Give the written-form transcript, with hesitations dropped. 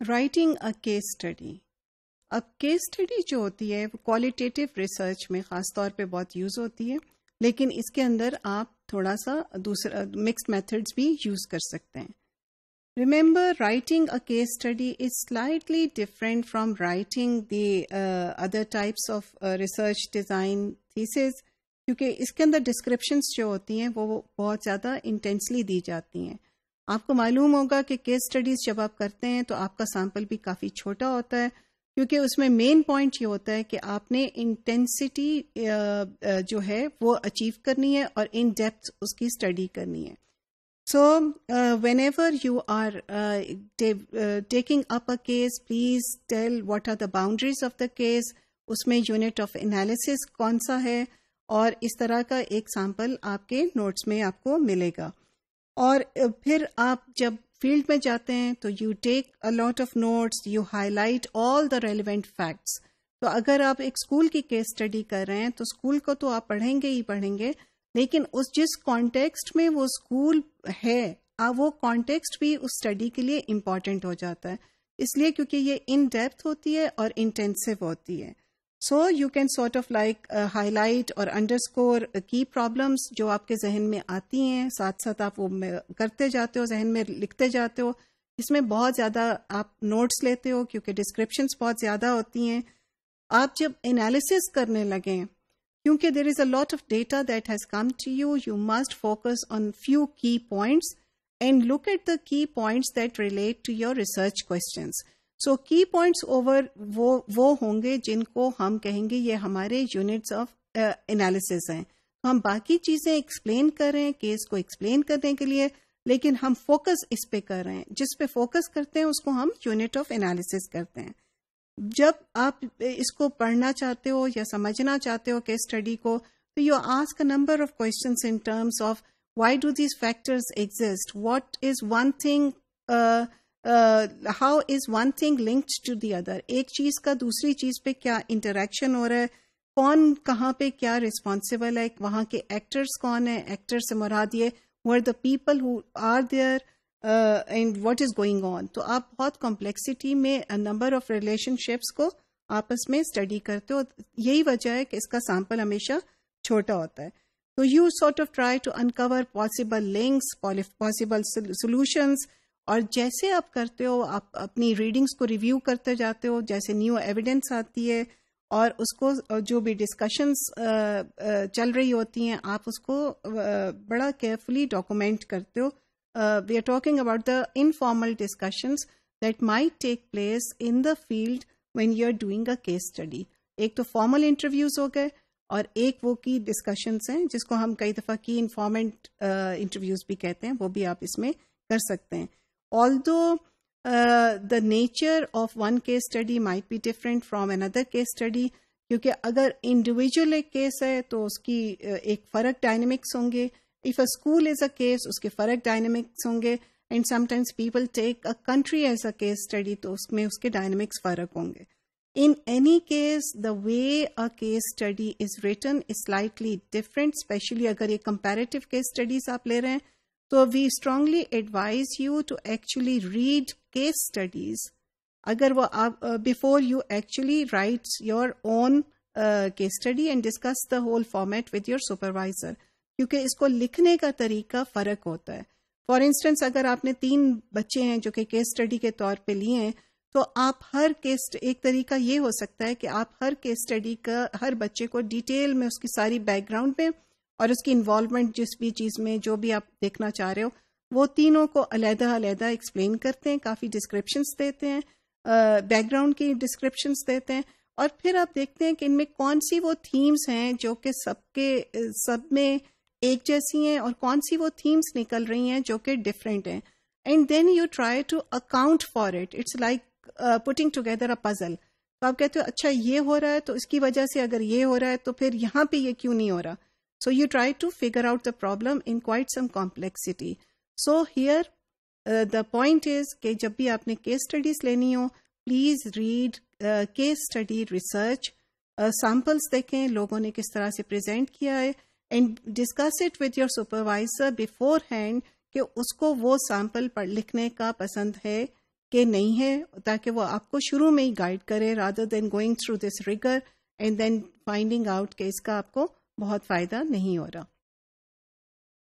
Writing a case study. اب case study جو ہوتی ہے وہ کوالٹیٹیو ریسرچ میں خاص طور پہ بہت یوز ہوتی ہے، لیکن اس کے اندر آپ تھوڑا سا دوسرا مکسڈ میتھڈس بھی یوز کر سکتے ہیں. Remember writing a case study is slightly different from writing the other types of research design theses, کیونکہ اس کے اندر ڈسکرپشنس جو ہوتی ہیں وہ بہت زیادہ انٹینسلی دی جاتی ہیں. آپ کو معلوم ہوگا کہ کیس اسٹڈیز جب آپ کرتے ہیں تو آپ کا سیمپل بھی کافی چھوٹا ہوتا ہے، کیونکہ اس میں مین پوائنٹ یہ ہوتا ہے کہ آپ نے انٹینسٹی جو ہے وہ اچیو کرنی ہے اور ان ڈیپتھ اس کی اسٹڈی کرنی ہے. So whenever you are taking up a case, please tell what are the boundaries of the case, اس میں یونٹ آف انالیسس کون سا ہے، اور اس طرح کا ایک سیمپل آپ کے نوٹس میں آپ کو ملے گا. اور پھر آپ جب فیلڈ میں جاتے ہیں تو you take a lot of notes, you highlight all the relevant facts. تو اگر آپ ایک اسکول کی کیس اسٹڈی کر رہے ہیں تو اسکول کو تو آپ پڑھیں گے ہی پڑھیں گے، لیکن اس جس کانٹیکسٹ میں وہ اسکول ہے وہ کانٹیکسٹ بھی اس اسٹڈی کے لیے امپورٹنٹ ہو جاتا ہے، اس لیے کیونکہ یہ ان ڈیپتھ ہوتی ہے اور انٹینسو ہوتی ہے. So you can sort of like high light اور انڈرسکور کی پرابلمس جو آپ کے ذہن میں آتی ہیں، ساتھ ساتھ آپ وہ کرتے جاتے ہو، ذہن میں لکھتے جاتے ہو. اس میں بہت زیادہ آپ نوٹس لیتے ہو کیونکہ ڈسکرپشنس بہت زیادہ ہوتی ہیں. آپ جب انالیسس کرنے لگیں، کیونکہ there is a lot of data that has come to you, you must focus on few key points and look at the key points that relate to your research questions. So key points over وہ ہوں گے جن کو ہم کہیں گے یہ ہمارے یونٹس آف انالیسس ہیں. ہم باقی چیزیں ایکسپلین کر رہے ہیں کیس کو ایکسپلین کرنے کے لیے، لیکن ہم فوکس اس پہ کر رہے ہیں، جس پہ فوکس کرتے ہیں اس کو ہم یونٹ آف انالیسس کرتے ہیں. جب آپ اس کو پڑھنا چاہتے ہو یا سمجھنا چاہتے ہو کیس اسٹڈی کو، تو you ask a number of questions in terms of why do these factors exist, what is one thing, how is one thing linked to the other, ایک چیز کا دوسری چیز پہ کیا انٹریکشن ہو رہا ہے، کون کہاں پہ کیا ریسپانسبل ہے، وہاں کے ایکٹرز کون ہیں، ایکٹر سے مراد یہ who are the people who are there and what is going on. تو آپ بہت کمپلیکسٹی میں نمبر آف ریلیشن شپس کو آپس میں اسٹڈی کرتے ہو. یہی وجہ ہے کہ اس کا سیمپل ہمیشہ چھوٹا ہوتا ہے. تو you sort of try to uncover possible links, possible solutions, اور جیسے آپ کرتے ہو آپ اپنی ریڈنگس کو ریویو کرتے جاتے ہو، جیسے نیو ایویڈنس آتی ہے اور اس کو جو بھی ڈسکشنس چل رہی ہوتی ہیں آپ اس کو بڑا کیئرفلی ڈاکومنٹ کرتے ہو. We are talking about the informal discussions that might take place in the field when you are doing a case study. ایک تو فارمل انٹرویوز ہو گئے اور ایک وہ کی ڈسکشنس ہیں جس کو ہم کئی دفعہ کی انفارمنٹ انٹرویوز بھی کہتے ہیں، وہ بھی آپ اس میں کر سکتے ہیں. although the nature of one case study might be different from another case study، کیونکہ اگر انڈیویجول ایک کیس ہے تو اس کی ایک فرق ڈائنامکس ہوں گے. if a school is a case اس کے فرق ڈائنامکس ہوں گے. and sometimes people take a country as a case study تو اس میں اس کے ڈائنامکس فرق ہوں گے. in any case the way a case study is written is slightly different، especially اگر یہ comparative case studies آپ لے رہے ہیں تو we strongly advise you to actually read case studies اگر وہ آپ before you actually write your own case study and discuss the whole format with your supervisor, کیونکہ اس کو لکھنے کا طریقہ فرق ہوتا ہے. فار انسٹنس اگر آپ نے 3 بچے ہیں جو کہ کیس اسٹڈی کے طور پہ لیے ہیں تو آپ ہر کیس، ایک طریقہ یہ ہو سکتا ہے کہ آپ ہر کیس اسٹڈی کا ہر بچے کو ڈیٹیل میں اس کی ساری بیک گراؤنڈ میں اور اس کی انوالومنٹ جس بھی چیز میں جو بھی آپ دیکھنا چاہ رہے ہو وہ تینوں کو علیحدہ علیحدہ ایکسپلین کرتے ہیں، کافی ڈسکرپشنس دیتے ہیں، بیک گراؤنڈ کی ڈسکرپشنس دیتے ہیں، اور پھر آپ دیکھتے ہیں کہ ان میں کون سی وہ تھیمز ہیں جو کہ سب میں ایک جیسی ہیں اور کون سی وہ تھیمز نکل رہی ہیں جو کہ ڈفرینٹ ہیں. And then you try to account for it. It's like putting together a puzzle. تو آپ کہتے ہو اچھا یہ ہو رہا ہے تو اس کی وجہ سے اگر یہ ہو رہا ہے تو پھر یہاں پہ یہ کیوں نہیں ہو رہا. So you try to figure out the problem in quite some complexity. So here the point is کہ جب بھی آپ نے case studies لینی ہو please read case study research, samples دیکھیں لوگوں نے کس طرح سے present کیا ہے and discuss it with your supervisor beforehand کہ اس کو وہ sample پر لکھنے کا پسند ہے کہ نہیں ہے, تاکہ وہ آپ کو شروع میں ہی گائیڈ کرے rather than going through this rigor and then finding out کہ اس کا آپ کو بہت فائدہ نہیں ہو رہا.